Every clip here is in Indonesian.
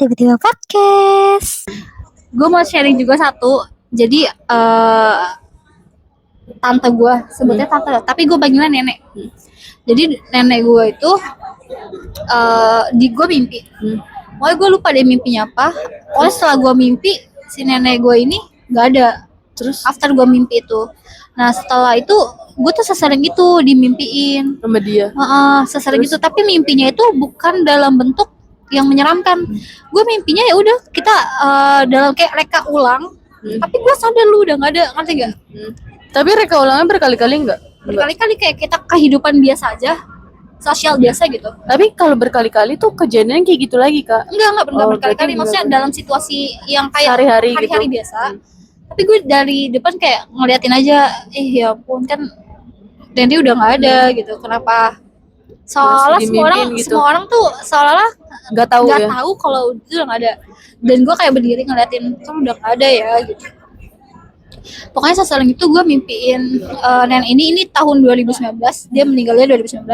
Tiba-tiba podcast. Gue mau sharing juga satu. Jadi tante gue, sebutnya tante, tapi gue panggilnya nenek. Jadi nenek gue itu di gue mimpi. Pokoknya gue lupa deh mimpinya apa. Pokoknya setelah gue mimpi, si nenek gue ini nggak ada. Terus After gue mimpi itu. Nah setelah itu gue tuh sesering itu dimimpiin sama dia. sesering itu, tapi mimpinya itu bukan dalam bentuk yang menyeramkan. Gue mimpinya ya udah kita dalam kayak reka ulang, tapi gue sadar lu udah nggak ada, ngerti nggak? Tapi reka ulangnya berkali-kali enggak? Berkali-kali kayak kita kehidupan biasa aja, sosial biasa gitu. Tapi kalau berkali-kali tuh kejadiannya kayak gitu lagi, Kak. Enggak Oh, berkali-kali, berarti maksudnya enggak. dalam situasi yang kayak Sehari-hari hari-hari gitu. biasa. Tapi gue dari depan kayak ngeliatin aja, ya ampun kan Dendi udah nggak ada gitu. Kenapa? Soalnya Masih semua orang dimimpiin gitu. semua orang tuh seolah-olah Nggak tahu nggak ya. tahu kalau itu udah nggak ada. Dan gue kayak berdiri ngeliatin kan udah nggak ada ya gitu. Pokoknya setelah itu gue mimpiin nenek ini tahun 2019, dia meninggalnya 2019.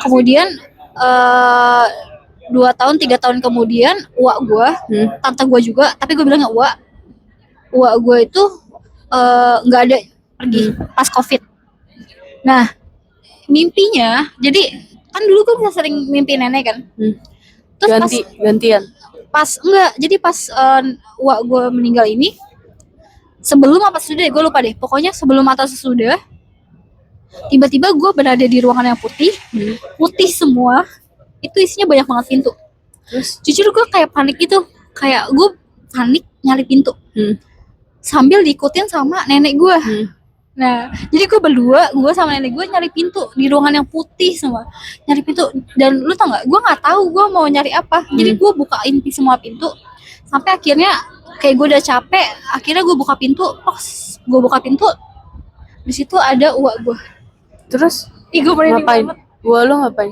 Kemudian 2 tahun 3 tahun kemudian uak gue, tante gue juga, tapi gue bilang nggak uak gue itu nggak ada, pergi pas COVID. Nah mimpinya, jadi kan dulu gue bisa sering mimpi nenek kan. Terus Gantian. jadi pas uak gue meninggal ini, sebelum apa sesudah gue lupa deh, pokoknya sebelum atau sesudah, tiba-tiba gue berada di ruangan yang putih semua, itu isinya banyak banget pintu. Terus Jujur gue kayak panik gitu, kayak gue panik nyari pintu sambil diikutin sama nenek gue. Nah, jadi gue sama nenek gue nyari pintu di ruangan yang putih semua, nyari pintu. Dan lu tau nggak, gue nggak tahu gue mau nyari apa. Jadi gue bukain semua pintu, sampai akhirnya kayak gue udah capek. Akhirnya gue buka pintu, di situ ada uak gue. Terus Gue merinding ngapain? banget. Gua lo ngapain?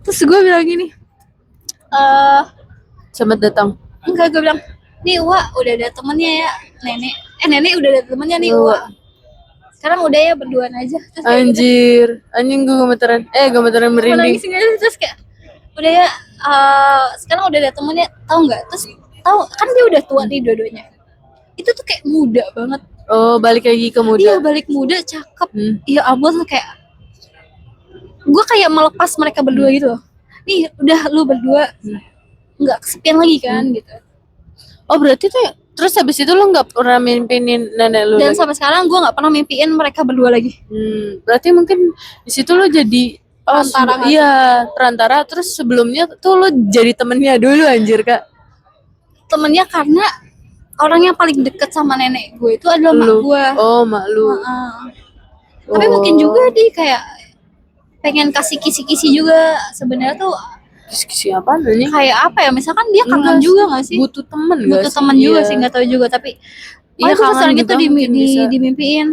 Terus gue bilang gini, Selamat datang. enggak, gue bilang, nih uak udah ada temennya ya nenek udah ada temennya nih uak. Sekarang udah ya berduaan aja. Terus kayak Anjir, anjing gue gemeteran merinding. nangis gitu. Terus kayak udah ya, sekarang udah ada temennya, tahu nggak? Terus tahu kan dia udah tua nih dua-duanya. Itu tuh kayak muda banget. Oh, balik lagi ke muda. Iya, balik muda, cakep. Iya ampun, kayak gue kayak melepas mereka berdua gitu loh. Nih udah lu berdua nggak kesepian lagi kan gitu. Oh, berarti tuh terus habis itu lo nggak pernah mimpinin nenek lo Dan lagi? sampai sekarang gue nggak pernah mimpiin mereka berdua lagi. Berarti mungkin di situ lo jadi Perantara nggak sih? iya, perantara. Terus sebelumnya tuh lo jadi temennya dulu, anjir, Kak. Temennya karena orang yang paling deket sama nenek gue itu adalah mak gue. Oh, mak lu. Tapi mungkin juga dia kayak pengen kasih kisi-kisi juga sebenarnya tuh. Kisi apa nih? Kayak apa ya, misalkan dia kangen juga nggak sih? Butuh temen juga sih, nggak tahu juga. Tapi iya, gue kangen sering juga itu mungkin bisa. dimimpiin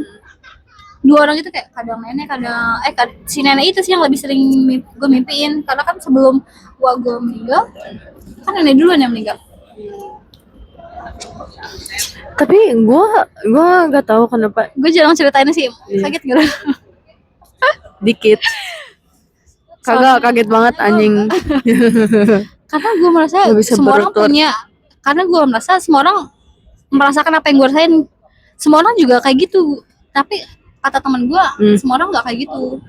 dua orang itu, kayak kadang nenek si nenek itu sih yang lebih sering gue mimpiin, karena kan sebelum gue meninggal kan nenek duluan yang meninggal. Tapi gue nggak tahu kenapa Gue jarang ceritain sih. Kaget gak? dikit. Kagak kaget banget anjing. Karena gue merasa semua orang punya, karena gue merasa semua orang merasakan apa yang gue rasain. Semua orang juga kayak gitu. Tapi kata teman gue, semua orang nggak kayak gitu.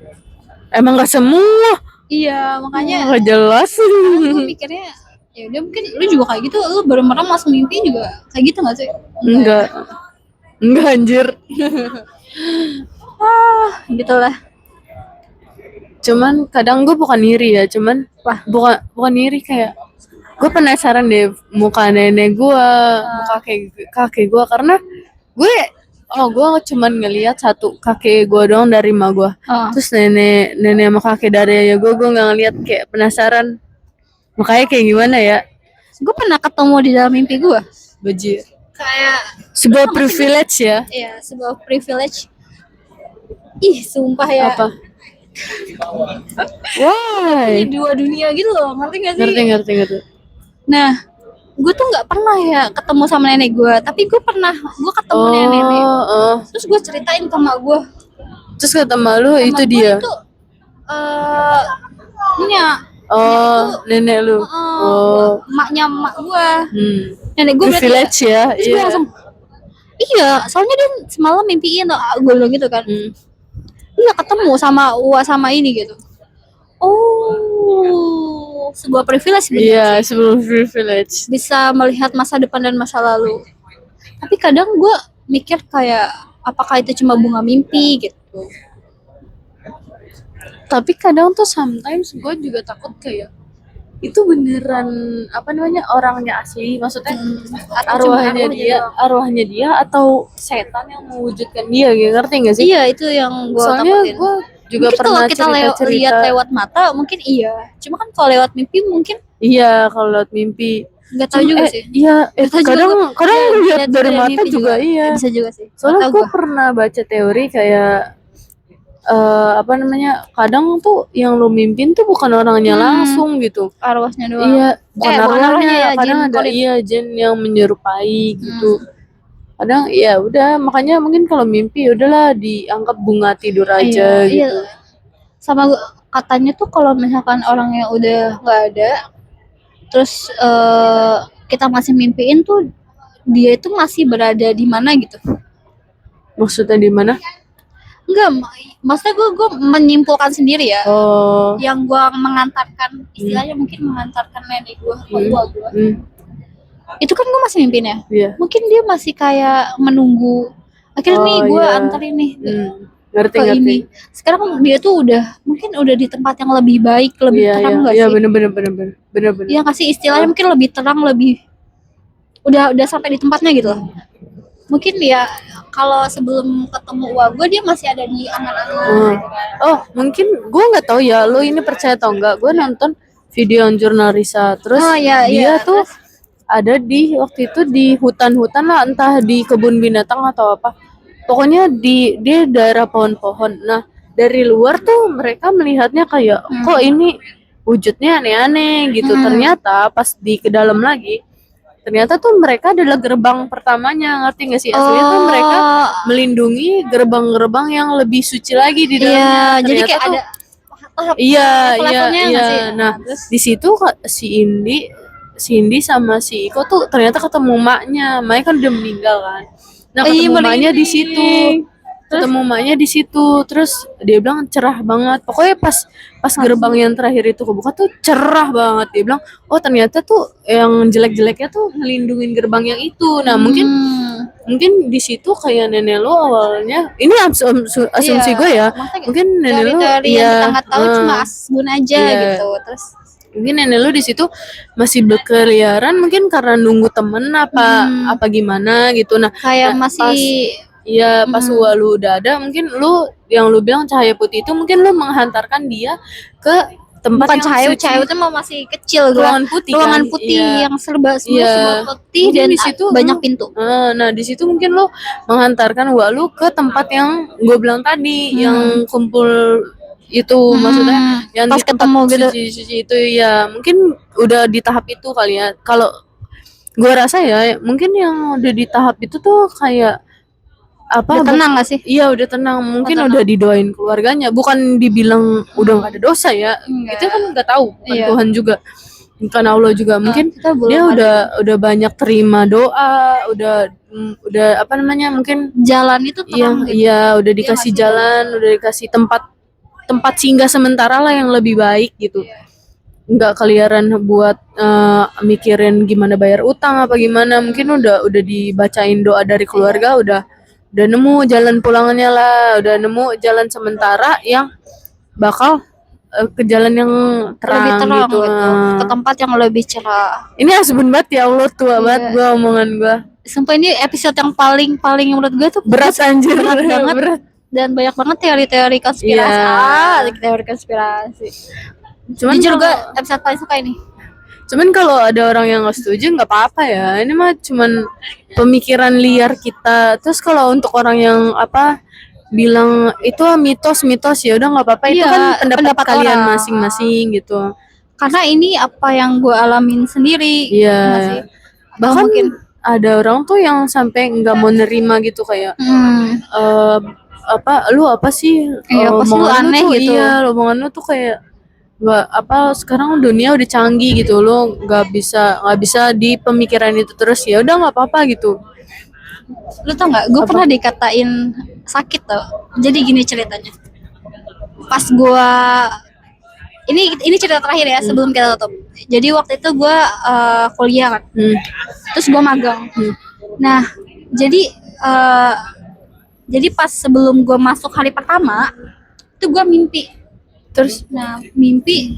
Emang nggak semua? Iya, makanya nggak jelas. gue mikirnya ya udah, mungkin lu juga kayak gitu. Lu baru merem masuk mimpi juga kayak gitu nggak sih? Enggak anjir. Gitulah. Cuman kadang gue bukan iri ya, bukan iri, kayak gue penasaran deh muka nenek gue, muka kakek gue, karena gue cuman ngelihat satu kakek gue doang dari emak gue. Terus nenek sama kakek dari ayah gue nggak ngelihat. Kayak penasaran mukanya kayak gimana ya. Gue pernah ketemu di dalam mimpi gue. Bajir. Kayak sebuah privilege ya. Iya, sebuah privilege. Ih, sumpah ya. Apa? Why? Ini dua dunia gitu loh, ngerti gak sih? Ngerti. Nah, gue tuh nggak pernah ya ketemu sama nenek gue, tapi gue ketemu nenek. Terus gue ceritain ke mak gue. Terus kata mak lu itu dia. Itu, ini ya, Oh, nenek lu. Oh. Emaknya emak gue. Nenek gue berarti Privilege ya. terus gue langsung iya, soalnya dia semalam mimpiin gue bilang gitu kan. Iya ketemu sama Ua sama ini gitu. Oh, sebuah privilege bener Iya, sih. sebelum privilege. Bisa melihat masa depan dan masa lalu. Tapi kadang gue mikir kayak apakah itu cuma bunga mimpi gitu. Tapi kadang tuh sometimes gue juga takut kayak itu beneran apa namanya orangnya asli, maksudnya Atau cuma arwahnya dia atau setan yang mewujudkan dia, gitu, ngerti gak sih? Iya, itu yang gue Soalnya takutin. gue juga mungkin pernah kalau kita lihat lewat mata mungkin iya. Cuma kan kalau lewat mimpi mungkin iya, kalau lewat mimpi nggak tahu juga sih. Iya, Kadang lihat dari mata juga iya. Bisa juga sih. Soalnya gue pernah baca teori kayak apa namanya, kadang tuh yang lu mimpin tuh bukan orangnya langsung gitu, arwahnya doang. Iya, bukan arwahnya ya, kadang ada jin yang menyerupai gitu. Kadang ya udah, makanya mungkin kalau mimpi udahlah dianggap bunga tidur aja gitu. Iya. Sama katanya tuh kalau misalkan orangnya udah nggak ada, terus kita masih mimpiin tuh dia itu masih berada di mana gitu. Maksudnya di mana? Enggak, maksudnya gue menyimpulkan sendiri ya. Yang gue mengantarkan, istilahnya mungkin mengantarkan nenek gue ke gua. Itu kan gue masih mimpin ya. Mungkin dia masih kayak menunggu. Akhirnya nih gue anterin nih ngerti. Ini. Sekarang dia tuh mungkin udah di tempat yang lebih baik, lebih terang nggak sih? Iya bener. Iya kasih istilahnya mungkin lebih terang, lebih udah sampai di tempatnya gitu. Mungkin ya kalau sebelum ketemu gue dia masih ada di angan-angan. Oh mungkin gue nggak tahu ya, lo ini percaya atau enggak? Gue nonton video jurnal Risa, terus dia tuh ada di waktu itu di hutan-hutan lah, entah di kebun binatang atau apa. Pokoknya di daerah pohon-pohon. Nah dari luar tuh mereka melihatnya kayak kok ini wujudnya aneh-aneh gitu. Ternyata pas ke dalam lagi, ternyata tuh mereka adalah gerbang pertamanya, ngerti gak sih? Aslinya tuh mereka melindungi gerbang-gerbang yang lebih suci lagi di dalamnya. Jadi kayak tuh, ada iya. Nah di situ si Indi sama si Iko tuh ternyata ketemu maknya kan udah meninggal kan. Nah ketemu maknya di situ. Ketemu maknya di situ, terus dia bilang cerah banget. Pokoknya pas gerbang yang terakhir itu kebuka tuh cerah banget. Dia bilang, oh ternyata tuh yang jelek-jeleknya tuh ngelindungin gerbang yang itu. Nah mungkin di situ kayak nenek lo awalnya. Ini asumsi gue ya. Mungkin nenek lo kita nggak tahu cuma asbun aja gitu. Terus mungkin nenek lu di situ masih berkeliaran, mungkin karena nunggu temen apa gimana gitu. Nah kayak masih pas lu udah ada, mungkin yang lu bilang cahaya putih itu mungkin lu menghantarkan dia ke tempat bukan yang cahaya itu masih kecil, ruangan putih yang serba putih dan di situ banyak pintu. Nah di situ mungkin lu menghantarkan lu ke tempat yang gue bilang tadi, yang kumpul itu, maksudnya yang pas di tempat ketemu gitu suci itu ya, mungkin udah di tahap itu kali ya. Kalau gue rasa ya mungkin yang udah di tahap itu tuh kayak apa, udah tenang gak sih? Iya udah tenang, mungkin udah didoain keluarganya, bukan dibilang udah nggak ada dosa ya. Itu kan nggak tahu kan, Tuhan juga, bukan Allah juga, mungkin dia udah banyak terima doa, udah apa namanya, mungkin jalan itu terang. Iya udah dikasih jalan, udah dikasih tempat singgah sementara lah yang lebih baik gitu. Nggak keliaran buat mikirin gimana bayar utang apa gimana. Mungkin udah dibacain doa dari keluarga, udah nemu jalan pulangannya lah, udah nemu jalan sementara yang bakal ke jalan yang terang gitu. Ke tempat yang lebih cerah. Ini asbun banget ya Allah, tua banget gua omongan gua. Sumpah ini episode yang paling menurut gue tuh berat anjir, berat banget. Dan banyak banget teori-teori konspirasi. Teori konspirasi. Cuman jujur gue episode paling suka ini. Cuman kalau ada orang yang nggak setuju nggak apa-apa ya. Ini mah cuman pemikiran liar kita. Terus kalau untuk orang yang bilang itu mitos ya udah nggak apa-apa. Itu kan pendapat kalian masing-masing gitu. Karena ini apa yang gue alamin sendiri. Iya. Bahkan mungkin ada orang tuh yang sampai nggak mau nerima gitu kayak lu apa sih, omongan lu aneh tuh, gitu. Iya, omongan lu tuh kayak nggak apa, sekarang dunia udah canggih gitu, lo nggak bisa di pemikiran itu terus, ya udah nggak apa-apa gitu. Lu tau nggak, gue pernah dikatain sakit tau. Jadi gini ceritanya. Pas gue ini cerita terakhir ya sebelum kita tutup. Jadi waktu itu gue kuliah kan, terus gue magang. Nah jadi pas sebelum gue masuk hari pertama itu gue mimpi. Terus Nah mimpi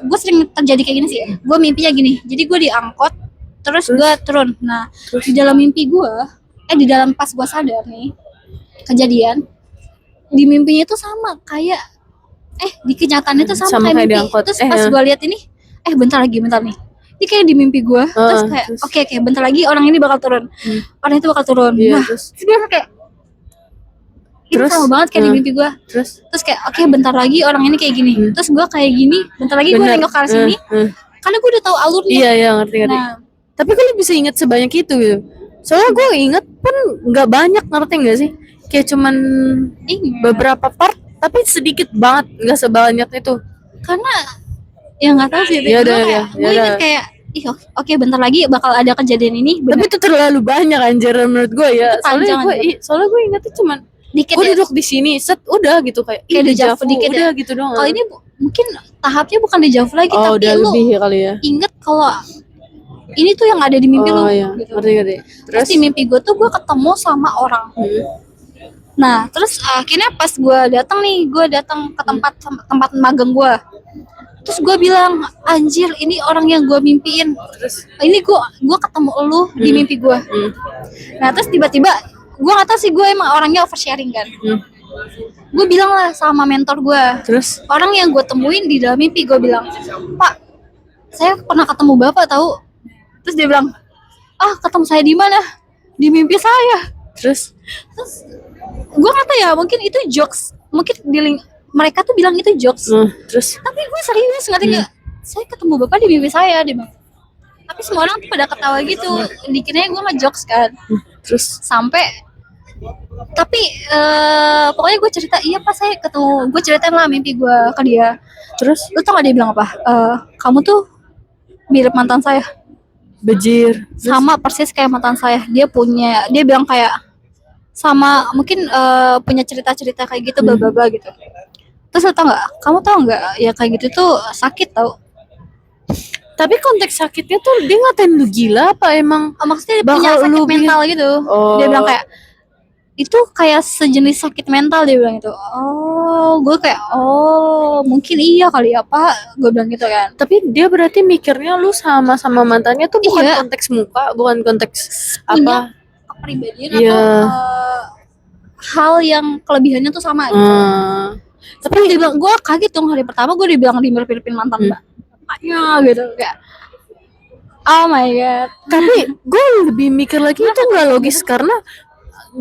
gue sering terjadi kayak gini sih. Gue mimpinya gini. Jadi gue diangkot, terus gue turun. Nah di dalam mimpi gue, di dalam pas gue sadar nih kejadian, di mimpinya itu sama kayak di kenyataannya itu sama kayak kayak mimpi. diangkot. Terus pas gue lihat ini, bentar nih. Ini kayak di mimpi gue. Terus kayak oke, bentar lagi orang ini bakal turun. Orang itu bakal turun. Iya, Nah, terus dia kayak ini sama banget kayak di mimpi gue. Terus kayak oke, bentar lagi orang ini kayak gini. Terus gue kayak gini, bentar lagi gue nengok ke arah sini. Karena gue udah tahu alurnya. Iya, ngerti. Nah, tapi kalau bisa inget sebanyak itu gitu. Soalnya gue inget pun nggak banyak, ngerti nggak sih? Kayak cuman beberapa part, tapi sedikit banget, nggak sebanyak itu. Karena ya nggak tahu sih. Gue inget kayak oke, bentar lagi bakal ada kejadian ini. Tapi itu terlalu banyak anjir menurut gue ya. Soalnya gue ingetnya cuman dikit gue duduk di sini, set udah gitu kayak dejavu dikit udah ya? gitu doang. Kalau ini mungkin tahapnya bukan dejavu lagi, tapi udah lu lebih ya kali ya. Inget kalau ini tuh yang ada di mimpi lu. Iya. Gitu. Ngerti. Terus di mimpi gue tuh gue ketemu sama orang. Nah terus akhirnya pas gue datang ke tempat magang gue. Terus gue bilang, anjir ini orang yang gue mimpiin. Terus ini gue ketemu lu di mimpi gue. Nah terus tiba-tiba gue nggak tahu sih, gue emang orangnya oversharing kan. Gue bilang lah sama mentor gue. Terus orang yang gue temuin di dalam mimpi, gue bilang, Pak, saya pernah ketemu Bapak tahu. Terus dia bilang, ketemu saya di mana? Di mimpi saya. Terus gue nggak tahu ya, mungkin itu jokes, mungkin mereka tuh bilang itu jokes. Terus Tapi gue serius nggak saya ketemu Bapak di mimpi saya, dia bilang. Tapi semua orang tuh pada ketawa gitu, dikiranya gue ngejokes kan. Terus Sampai tapi pokoknya gue cerita, iya Pak saya ketemu, gue ceritain lah mimpi gue ke dia. Terus Lu tau gak dia bilang apa? Kamu tuh mirip mantan saya. bejir. Sama persis kayak mantan saya. Dia bilang kayak sama, mungkin punya cerita-cerita kayak gitu, bla bla bla gitu. Terus lu tau gak? Kamu tau gak? Ya kayak gitu tuh sakit tau. Tapi konteks sakitnya tuh dia ngatain lu gila apa emang? Maksudnya punya sakit mental gitu. Dia bilang kayak itu kayak sejenis sakit mental, dia bilang itu. Gue kayak mungkin iya kali ya Pak, gue bilang gitu kan. Tapi dia berarti mikirnya lu sama mantannya tuh bukan konteks muka, bukan konteks punya kepribadian atau hal yang kelebihannya tuh sama gitu. Tapi dia bilang, gue kaget dong hari pertama gue dibilang dimirip-miripin mantan bapaknya gitu kayak. Oh my god. Tapi gue lebih mikir lagi itu nggak logis karena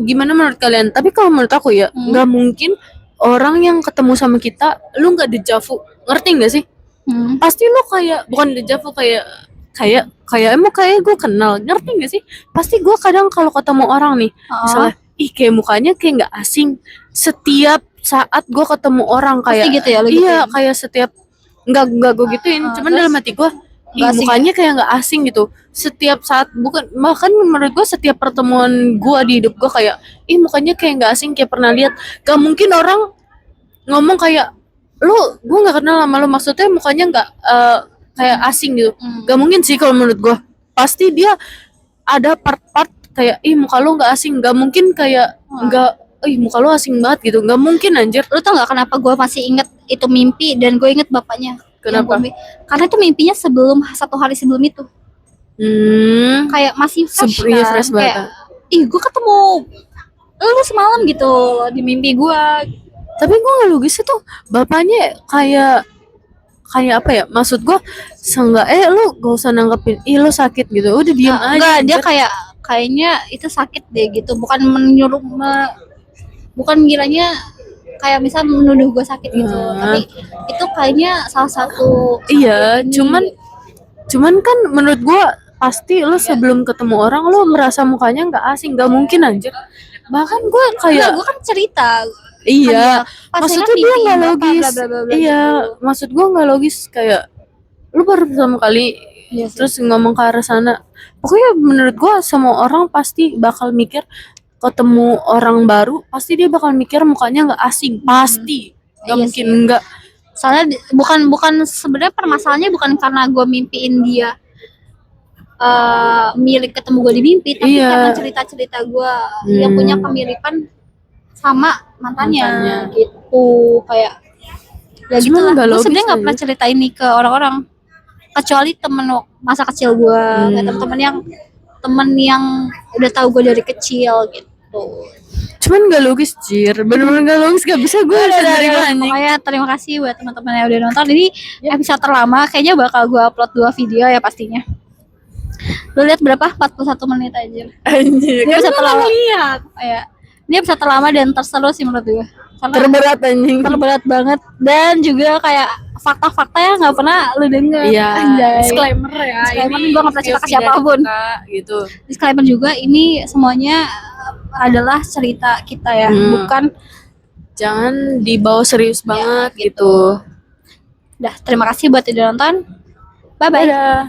gimana menurut kalian? Tapi kalau menurut aku ya nggak mungkin orang yang ketemu sama kita lu nggak dejavu, ngerti nggak sih? Pasti lu kayak bukan dejavu, kayak emang kayak gue kenal, ngerti nggak sih? Pasti gue kadang kalau ketemu orang nih misalnya kayak mukanya kayak nggak asing, setiap saat gue ketemu orang kayak pasti gitu ya, kayak setiap nggak gue gituin, cuman dalam hati gue mukanya kayak nggak asing gitu setiap saat, bukan bahkan menurut gue setiap pertemuan gue di hidup gue kayak mukanya kayak nggak asing, kayak pernah lihat. Gak mungkin orang ngomong kayak gue nggak kenal sama lo, maksudnya mukanya nggak kayak asing gitu. Gak mungkin sih kalau menurut gue. Pasti dia ada part-part kayak muka lo nggak asing, gak mungkin kayak nggak muka lo asing banget gitu, nggak mungkin anjir. Lu tau nggak kenapa gue masih inget itu mimpi dan gue inget bapaknya? Kenapa? Karena itu mimpinya satu hari sebelum itu. Kayak masih fresh kan. Fresh banget. Kayak, gue ketemu lu semalam gitu di mimpi gue. Tapi gue nggak logis itu bapaknya kayak apa ya? Maksud gue lu gak usah nanggepin lu sakit gitu, udah diam aja. Enggak, dia kayaknya itu sakit deh gitu, bukan bukan ngiranya kayak misal menuduh gue sakit gitu, tapi itu kayaknya salah satu cuman kan menurut gue pasti lu sebelum ketemu orang lu merasa mukanya nggak asing, nggak mungkin anjir. Bahkan gue Enggak, kayak gue kan cerita. iya, Pas maksudnya Renan dia mimpiin nggak bapak, logis. bla, bla, bla, bla, Iya, gitu. maksud gue nggak logis kayak lu baru pertama kali Iya sih. terus ngomong ke arah sana. Pokoknya menurut gue semua orang pasti bakal mikir ketemu orang baru pasti dia bakal mikir mukanya nggak asing, pasti nggak Iya mungkin sih. nggak. Soalnya bukan sebenarnya permasalahannya bukan karena gue mimpiin dia milik ketemu gue di mimpi, tapi Iya. karena cerita-cerita gue yang punya kemiripan sama mantannya. Gitu kayak ya gitu Cuman lah. nggak Gue logis sebenarnya nggak aja. pernah cerita ini ke orang-orang kecuali temen masa kecil gue, kayak temen yang udah tahu gue dari kecil gitu. Cuman nggak logis jir, bener-bener nggak logis, gak bisa gue bisa terima anjing. Pokoknya terima kasih buat teman-teman yang udah nonton. Ini episode terlama, kayaknya bakal gue upload 2 video ya pastinya. Lu lihat berapa? 41 menit aja. Anjir, Ini kan episode gue terlama. lihat. Ya. Ini episode terlama dan terseru sih menurut gue. Karena Terberat anjing. terberat banget dan juga kayak fakta-fakta yang nggak pernah lu denger. Iya, Anjay. disclaimer ya. Disclaimer, Ini gue nggak pernah cerita ke tidak siapapun. dibuka, gitu. Disclaimer juga, ini semuanya adalah cerita kita ya, bukan. Jangan dibawa serius banget gitu. Dah, terima kasih buat yang udah nonton. Bye bye. Dadah.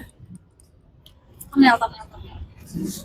Thumbnail.